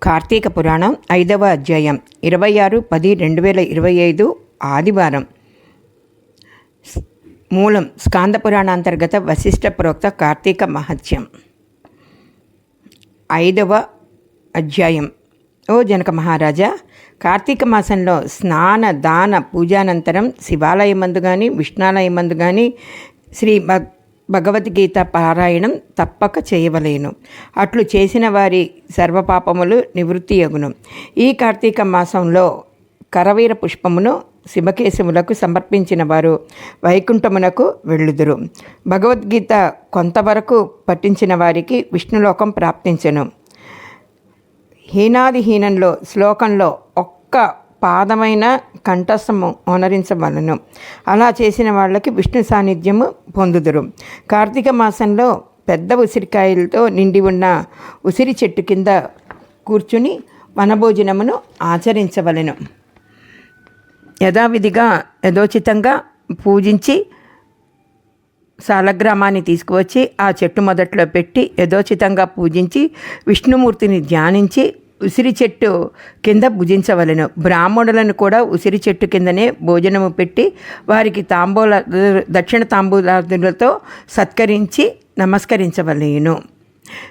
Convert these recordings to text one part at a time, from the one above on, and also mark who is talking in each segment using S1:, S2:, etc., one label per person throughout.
S1: కార్తీక పురాణం 5వ అధ్యాయం 26/10/2025 ఆదివారం. మూలం స్కాంద పురాణాంతర్గత వశిష్ఠ ప్రోక్త కార్తీక మహత్యం. 5వ అధ్యాయం. ఓ జనక మహారాజా, కార్తీక మాసంలో స్నాన దాన పూజానంతరం శివాలయమందు కానీ విష్ణాలయమందు కానీ శ్రీ భగవద్గీత పారాయణం తప్పక చేయవలేను. అట్లు చేసిన వారి సర్వపాపములు నివృత్తియగును. ఈ కార్తీక మాసంలో కరవీర పుష్పమును శివకేశవులకు సమర్పించిన వారు వైకుంఠమునకు వెళ్ళుదురు. భగవద్గీత కొంతవరకు పఠించిన వారికి విష్ణులోకం ప్రాప్తించెను. హీనాదిహీనంలో శ్లోకంలో ఒక్క పాదమైన కంఠస్థము ఓనరించవలను. అలా చేసిన వాళ్ళకి విష్ణు సాన్నిధ్యము పొందుదురు. కార్తీక మాసంలో పెద్ద ఉసిరికాయలతో నిండి ఉన్న ఉసిరి చెట్టు కింద కూర్చుని వనభోజనమును ఆచరించవలెను. యథావిధిగా యథోచితంగా పూజించి సాలగ్రామాన్ని తీసుకువచ్చి ఆ చెట్టు మొదట్లో పెట్టి యథోచితంగా పూజించి విష్ణుమూర్తిని ధ్యానించి ఉసిరి చెట్టు కింద భుజించవలెను. బ్రాహ్మణులను కూడా ఉసిరి చెట్టు కిందనే భోజనము పెట్టి వారికి దక్షిణ తాంబూలాదులతో సత్కరించి నమస్కరించవలేను.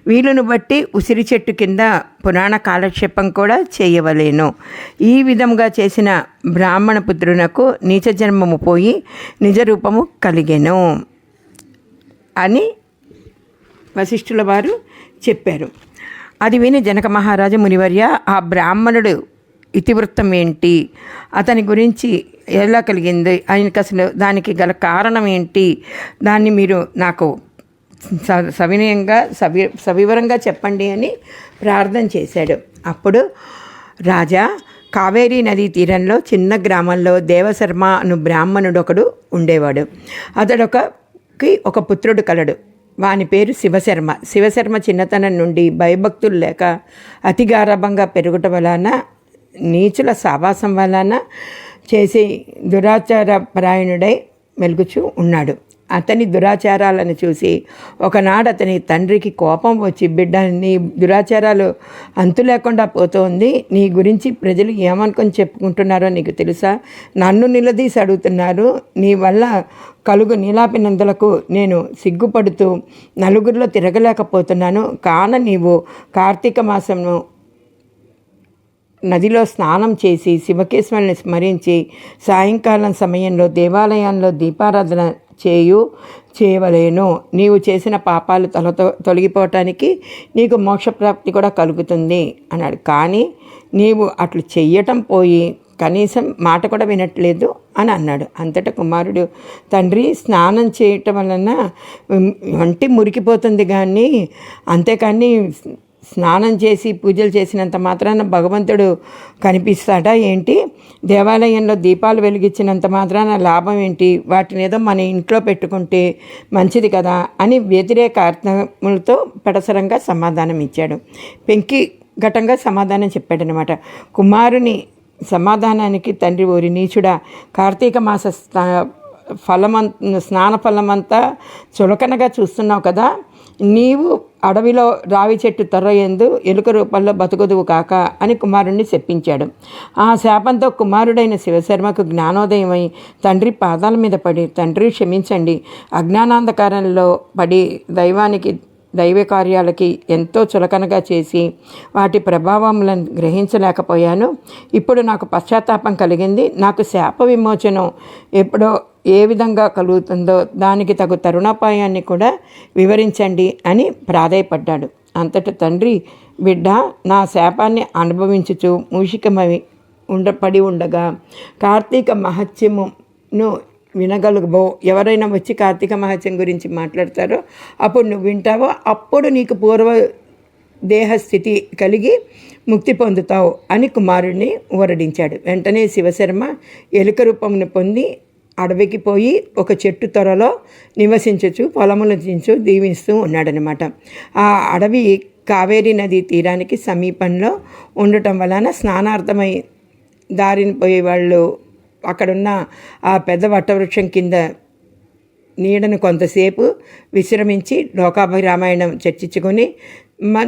S1: వీలును బట్టి ఉసిరి చెట్టు కింద పురాణ కాలక్షేపం కూడా చేయవలేను. ఈ విధంగా చేసిన బ్రాహ్మణ పుత్రునకు నీచ జన్మము పోయి నిజ రూపము కలిగెను అని వశిష్ఠుల వారు చెప్పారు. అది విని జనక మహారాజు మునివర్య, ఆ బ్రాహ్మణుడు ఇతివృత్తం ఏంటి, అతని గురించి ఎలా కలిగింది, ఆయనకు అసలు దానికి గల కారణం ఏంటి, దాన్ని మీరు నాకు సవినయంగా సవివరంగా చెప్పండి అని ప్రార్థన చేశాడు. అప్పుడు రాజా, కావేరీ నదీ తీరంలో చిన్న గ్రామంలో దేవశర్మ అను బ్రాహ్మణుడు ఒకడు ఉండేవాడు. అతడొకకి ఒక పుత్రుడు కలడు. వాని పేరు శివశర్మ. శివశర్మ చిన్నతనం నుండి భయభక్తులు లేక అతి గారాభంగా పెరుగుట వలన, నీచుల సావాసం వలన చేసి దురాచార పరాయణుడై మెలుగుచూ ఉన్నాడు. అతని దురాచారాలను చూసి ఒకనాడు అతని తండ్రికి కోపం వచ్చి, బిడ్డ, నీ దురాచారాలు అంతు లేకుండా పోతోంది. నీ గురించి ప్రజలు ఏమనుకొని చెప్పుకుంటున్నారో నీకు తెలుసా? నన్ను నిలదీసి అడుగుతున్నారు. నీ వల్ల కలుగు నీలాపినందులకు నేను సిగ్గుపడుతూ నలుగురిలో తిరగలేకపోతున్నాను. కాన నీవు కార్తీక మాసంను నదిలో స్నానం చేసి శివకేశ్వరుని స్మరించి సాయంకాలం సమయంలో దేవాలయంలో దీపారాధన చేయవలేను. నీవు చేసిన పాపాలు తొలగిపోవటానికి నీకు మోక్షప్రాప్తి కూడా కలుగుతుంది అన్నాడు. కానీ నీవు అట్లు చెయ్యటం పోయి కనీసం మాట కూడా వినట్లేదు అని అన్నాడు. అంతటా కుమారుడు, తండ్రి, స్నానం చేయటం వలన వంటి మురికిపోతుంది, కానీ అంతేకాని స్నానం చేసి పూజలు చేసినంత మాత్రాన భగవంతుడు కనిపిస్తాడా ఏంటి? దేవాలయంలో దీపాలు వెలిగించినంత మాత్రాన లాభం ఏంటి? వాటిని ఏదో మన ఇంట్లో పెట్టుకుంటే మంచిది కదా అని వ్యతిరేక అర్థములతో పెడసరంగా సమాధానం ఇచ్చాడు. పెంకి ఘటంగా సమాధానం చెప్పాడనమాట. కుమారుని సమాధానానికి తండ్రి, ఓరి నీచుడా, కార్తీక మాస స్నాన ఫలమంతా చులకనగా చూస్తున్నావు కదా. నీవు అడవిలో రావి చెట్టు తొర్రయందు ఎలుక రూపంలో బతుకుదువు కాక అని కుమారుణ్ణి శపించాడు. ఆ శాపంతో కుమారుడైన శివశర్మకు జ్ఞానోదయమై తండ్రి పాదాల మీద పడి, తండ్రి క్షమించండి, అజ్ఞానాంధకారంలో పడి దైవ కార్యాలకి ఎంతో చులకనగా చేసి వాటి ప్రభావములను గ్రహించలేకపోయాను. ఇప్పుడు నాకు పశ్చాత్తాపం కలిగింది. నాకు శాప విమోచనం ఎప్పుడో ఏ విధంగా కలుగుతుందో దానికి తగు తరుణోపాయాన్ని కూడా వివరించండి అని ప్రాధేయపడ్డాడు. అంతట తండ్రి, బిడ్డ, నా శాపాన్ని అనుభవించుచు మూషికమై పడి ఉండగా కార్తీక మహత్యమును వినగలుగుబో. ఎవరైనా వచ్చి కార్తీక మహత్యం గురించి మాట్లాడతారో అప్పుడు నువ్వు వింటావో, అప్పుడు నీకు పూర్వ దేహస్థితి కలిగి ముక్తి పొందుతావు అని కుమారుడిని ఊరడించాడు. వెంటనే శివశర్మ ఎలుక రూపమును పొంది అడవికి పోయి ఒక చెట్టు త్వరలో నివసించచ్చు, పొలములు దీవిస్తూ ఉన్నాడనమాట. ఆ అడవి కావేరీ నదీ తీరానికి సమీపంలో ఉండటం వలన స్నానార్థమై దారిని పోయే వాళ్ళు అక్కడున్న ఆ పెద్ద వటవృక్షం కింద నీడను కొంతసేపు విశ్రమించి లోకాభిరామాయణం చర్చించుకొని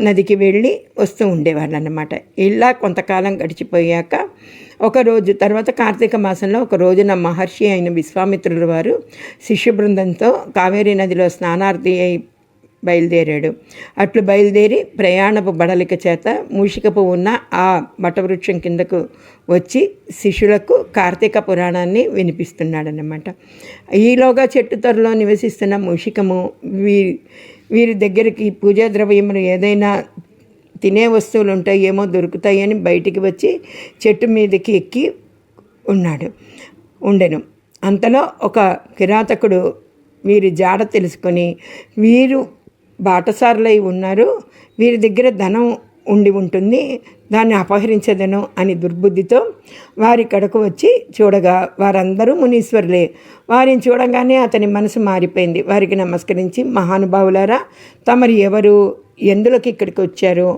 S1: నదికి వెళ్ళి వస్తూ ఉండేవాళ్ళు అన్నమాట. ఇలా కొంతకాలం గడిచిపోయాక ఒకరోజు తర్వాత కార్తీక మాసంలో ఒక రోజున మహర్షి అయిన విశ్వామిత్రుల వారు శిష్య బృందంతో కావేరీ నదిలో స్నానార్థి అయి బయలుదేరాడు. అట్లు బయలుదేరి ప్రయాణపు బడలిక చేత మూషికపు ఉన్న ఆ వటవృక్షం కిందకు వచ్చి శిష్యులకు కార్తీక పురాణాన్ని వినిపిస్తున్నాడన్నమాట. ఈలోగా చెట్టు త్వరలో నివసిస్తున్న మూషికము వీరి దగ్గరికి పూజా ద్రవ్యములు ఏదైనా తినే వస్తువులు ఉంటాయేమో దొరుకుతాయని బయటికి వచ్చి చెట్టు మీదకి ఎక్కి ఉండెను. అంతలో ఒక కిరాతకుడు వీరి జాడ తెలుసుకొని, వీరు బాటసారులై ఉన్నారు, వీరి దగ్గర ధనం ఉండి ఉంటుంది, దాన్ని అపహరించదను అని దుర్బుద్ధితో వారి కడకు వచ్చి చూడగా వారందరూ మునీశ్వరులే. వారిని చూడగానే అతని మనసు మారిపోయింది. వారికి నమస్కరించి, మహానుభావులారా, తమరు ఎవరు, ఎందులోకి ఇక్కడికి వచ్చారు?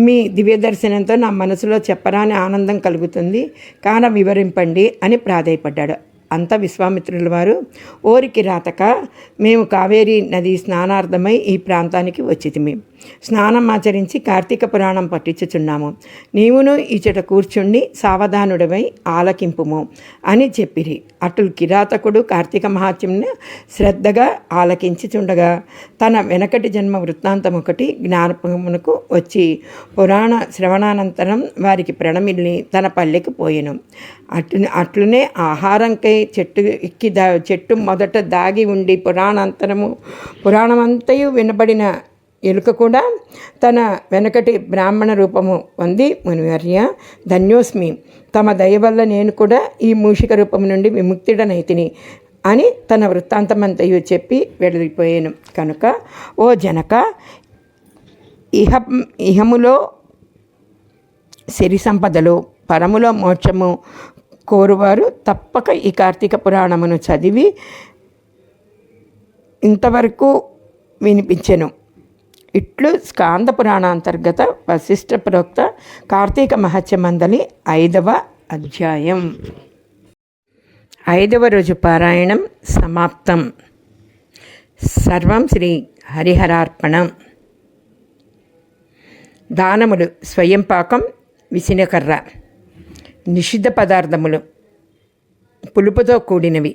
S1: మీ దివ్య దర్శనంతో నా మనసులో చెప్పరాని ఆనందం కలుగుతుంది, కాన వివరింపండి అని ప్రాధేయపడ్డాడు. అంత విశ్వామిత్రుల వారు, ఓరికి రాతక, మేము కావేరీ నది స్నానార్థమై ఈ ప్రాంతానికి వచ్చితిమి. స్నానం ఆచరించి కార్తీక పురాణం పట్టించుచున్నాము. నీవును ఇచ్చట కూర్చుండి సావధానుడవై ఆలకింపుము అని చెప్పిరి. అట్లు కిరాతకుడు కార్తీక మహాత్మ్యంను శ్రద్ధగా ఆలకించుచుండగా తన వెనకటి జన్మ వృత్తాంతం ఒకటి జ్ఞాపకమునకు వచ్చి పురాణ శ్రవణానంతరం వారికి ప్రణమిల్లి తన పల్లెకి పోయెను. అట్లునే ఆహారంకై చెట్టు మొదట దాగి ఉండి పురాణమంతయు వినబడిన ఎలుక కూడా తన వెనకటి బ్రాహ్మణ రూపము పొంది, మునివర్య ధన్యోస్మి, తమ దయ వల్ల నేను కూడా ఈ మూషిక రూపం నుండి విముక్తుడనైతిని అని తన వృత్తాంతమంతయు చెప్పి వెళ్ళిపోయాను. కనుక ఓ జనక, ఇహములో సిరి సంపదలు, పరములో మోక్షము కోరువారు తప్పక ఈ కార్తీక పురాణమును చదివి ఇంతవరకు వినిపించెను. ఇట్లు స్కాంద పురాణాంతర్గత వశిష్ఠ ప్రోక్త కార్తీక మహత్యమందలి 5వ అధ్యాయం. 5వ రోజు పారాయణం సమాప్తం. సర్వం శ్రీ హరిహరార్పణం. దానములు: స్వయం పాకం, విసినకర్ర. నిషిద్ధ పదార్థములు: పులుపుతో కూడినవి.